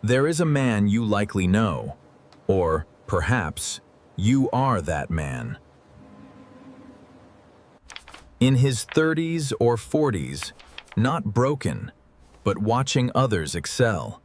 There is a man you likely know, or perhaps you are that man. In his 30s or 40s, not broken, but watching others excel.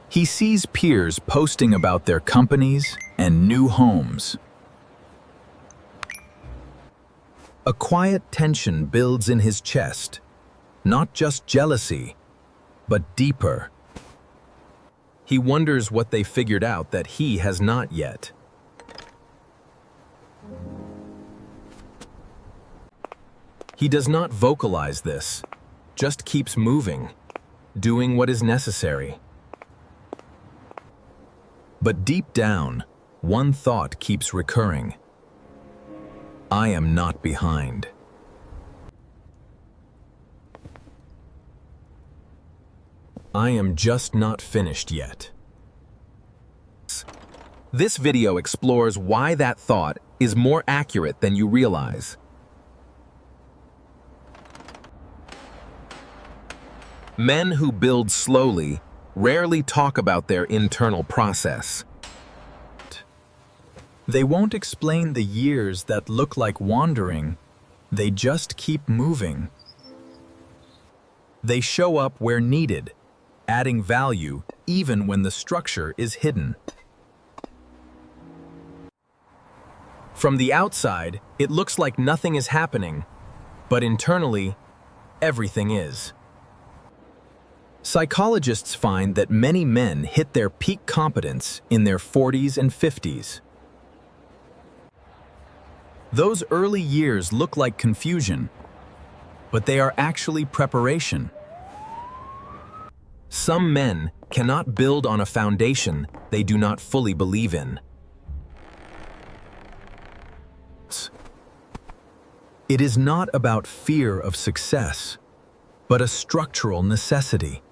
He sees peers posting about their companies and new homes. A quiet tension builds in his chest, not just jealousy, but deeper. He wonders what they figured out that he has not yet. He does not vocalize this, just keeps moving, doing what is necessary. But deep down, one thought keeps recurring. I am not behind. I am just not finished yet. This video explores why that thought is more accurate than you realize. Men who build slowly rarely talk about their internal process. They won't explain the years that look like wandering. They just keep moving. They show up where needed, adding value even when the structure is hidden. From the outside, it looks like nothing is happening, but internally, everything is. Psychologists find that many men hit their peak competence in their 40s and 50s. Those early years look like confusion, but they are actually preparation. Some men cannot build on a foundation they do not fully believe in. It is not about fear of success, but a structural necessity.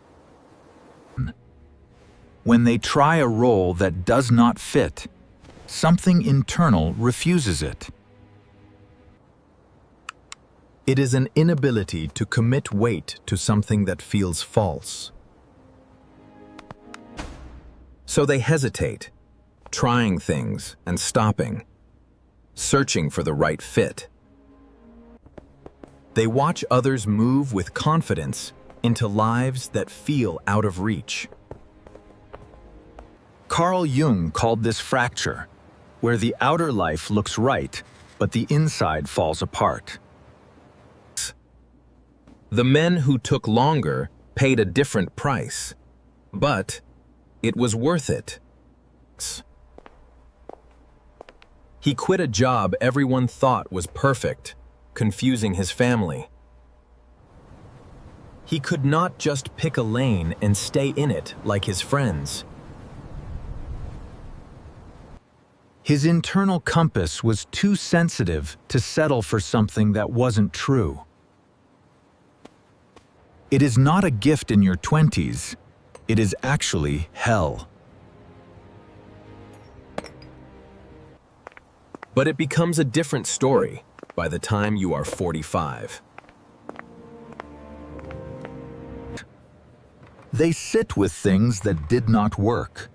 When they try a role that does not fit, something internal refuses it. It is an inability to commit weight to something that feels false. So they hesitate, trying things and stopping, searching for the right fit. They watch others move with confidence into lives that feel out of reach. Carl Jung called this fracture, where the outer life looks right, but the inside falls apart. The men who took longer paid a different price, but it was worth it. He quit a job everyone thought was perfect, confusing his family. He could not just pick a lane and stay in it like his friends. His internal compass was too sensitive to settle for something that wasn't true. It is not a gift in your 20s. It is actually hell. But it becomes a different story by the time you are 45. They sit with things that did not work,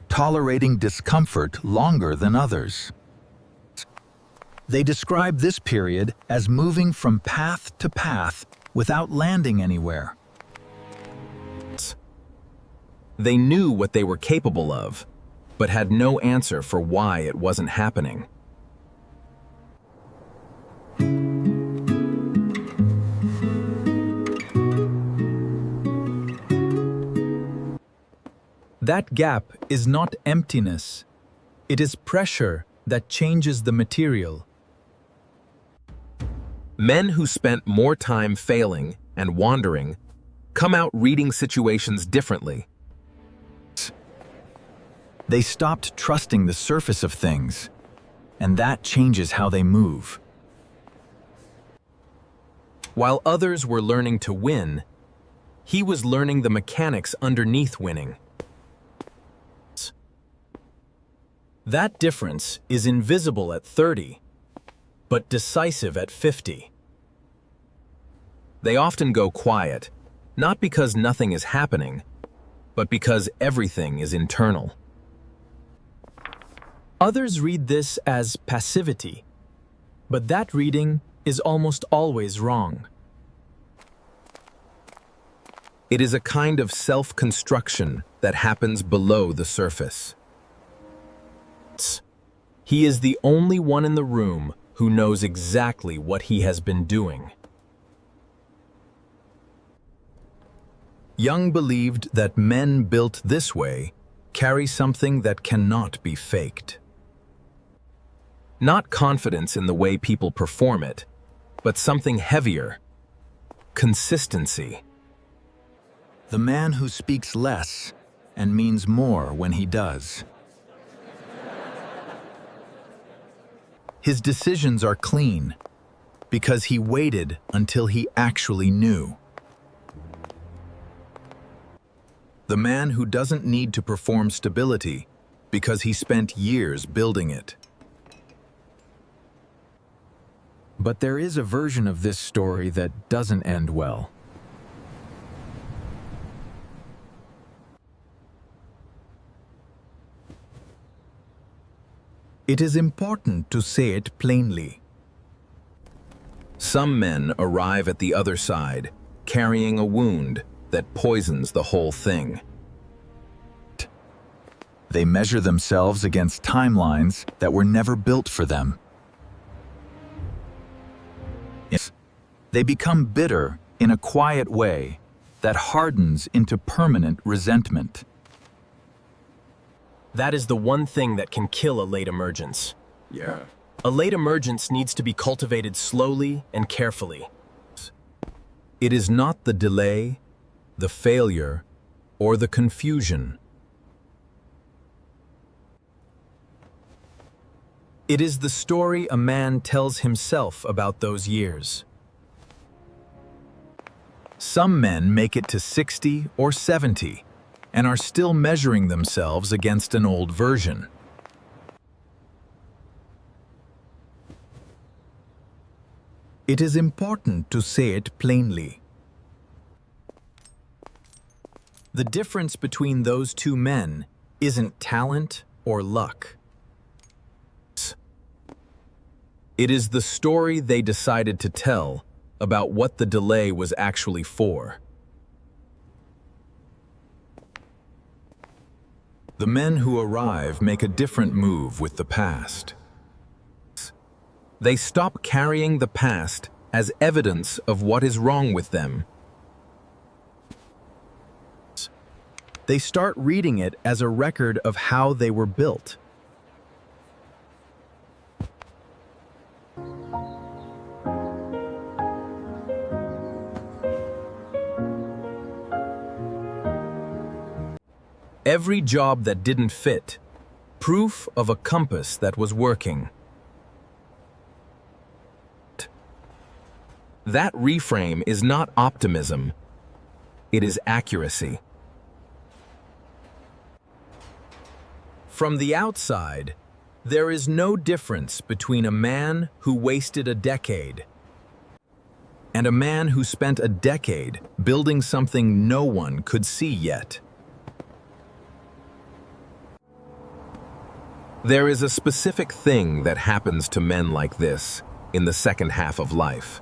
tolerating discomfort longer than others. They describe this period as moving from path to path without landing anywhere. They knew what they were capable of, but had no answer for why it wasn't happening. That gap is not emptiness. It is pressure that changes the material. Men who spent more time failing and wandering come out reading situations differently. They stopped trusting the surface of things, and that changes how they move. While others were learning to win, he was learning the mechanics underneath winning. That difference is invisible at 30, but decisive at 50. They often go quiet, Not because nothing is happening, but because everything is internal. Others read this as passivity, but that reading is almost always wrong. It is a kind of self-construction that happens below the surface. He is the only one in the room who knows exactly what he has been doing. Jung believed that men built this way carry something that cannot be faked. Not confidence in the way people perform it, but something heavier: consistency. The man who speaks less and means more when he does. His decisions are clean because he waited until he actually knew. The man who doesn't need to perform stability because he spent years building it. But there is a version of this story that doesn't end well. It is important to say it plainly. Some men arrive at the other side carrying a wound that poisons the whole thing. They measure themselves against timelines that were never built for them. They become bitter in a quiet way that hardens into permanent resentment. That is the one thing that can kill a late emergence. Yeah. A late emergence needs to be cultivated slowly and carefully. It is not the delay, the failure, or the confusion. It is the story a man tells himself about those years. Some men make it to 60 or 70 and are still measuring themselves against an old version. It is important to say it plainly. The difference between those two men isn't talent or luck. It is the story they decided to tell about what the delay was actually for. The men who arrive make a different move with the past. They stop carrying the past as evidence of what is wrong with them. They start reading it as a record of how they were built. Every job that didn't fit, proof of a compass that was working. That reframe is not optimism, it is accuracy. From the outside, there is no difference between a man who wasted a decade and a man who spent a decade building something no one could see yet. There is a specific thing that happens to men like this in the second half of life.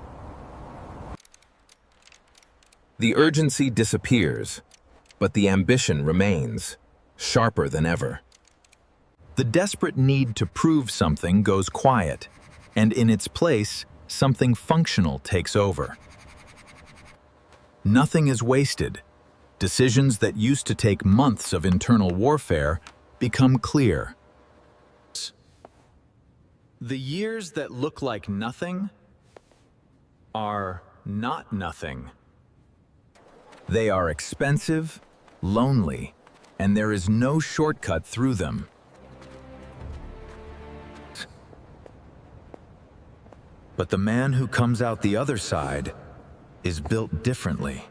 The urgency disappears, but the ambition remains, sharper than ever. The desperate need to prove something goes quiet, and in its place, something functional takes over. Nothing is wasted. Decisions that used to take months of internal warfare become clear. The years that look like nothing are not nothing. They are expensive, lonely, and there is no shortcut through them. But the man who comes out the other side is built differently.